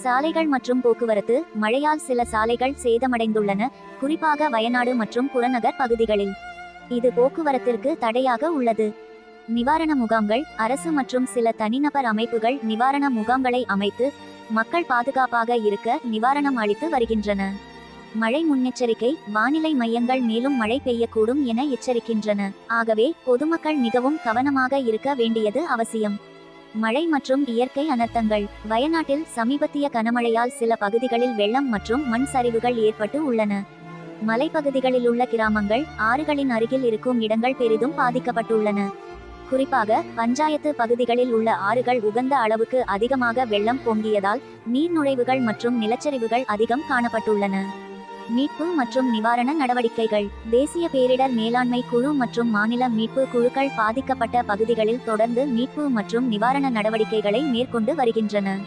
சாலைகள் மற்றும் போக்குவரத்து. மழையால் சில சாலைகள் சேதமடைந்துள்ளன, குறிப்பாக வயநாடு மற்றும் புறநகர் பகுதிகளில். இது போக்குவரத்திற்கு தடையாக உள்ளது. நிவாரண முகாம்கள். அரசு மற்றும் சில தனிநபர் அமைப்புகள் நிவாரண முகாம்களை அமைத்து மக்கள் பாதுகாப்பாக இருக்க நிவாரணம் அளித்து வருகின்றன. மழை முன்னெச்சரிக்கை. வானிலை மையங்கள் மேலும் மழை பெய்யக்கூடும் என எச்சரிக்கின்றன. ஆகவே பொதுமக்கள் மிகவும் கவனமாக இருக்க வேண்டியது அவசியம். மழை மற்றும் இயற்கை அனர்த்தங்கள். வயநாட்டில் சமீபத்திய கனமழையால் சில பகுதிகளில் வெள்ளம் மற்றும் மண் சரிவுகள் ஏற்பட்டு உள்ளன. மலைப்பகுதிகளில் உள்ள கிராமங்கள், ஆறுகளின் அருகில் இருக்கும் இடங்கள் பெரிதும் பாதிக்கப்பட்டுள்ளன. குறிப்பாக பஞ்சாயத்து பகுதிகளில் உள்ள ஆறுகள் உகந்த அளவுக்கு அதிகமாக வெள்ளம் பொங்கியதால் நீர் நுழைவுகள் மற்றும் நிலச்சரிவுகள் அதிகம் காணப்பட்டுள்ளன. மீட்பு மற்றும் நிவாரண நடவடிக்கைகள். தேசிய பேரிடர் மேலாண்மை குழு மற்றும் மாநில மீட்பு குழுக்கள் பாதிக்கப்பட்ட பகுதிகளில் தொடர்ந்து மீட்பு மற்றும் நிவாரண நடவடிக்கைகளை மேற்கொண்டு வருகின்றன.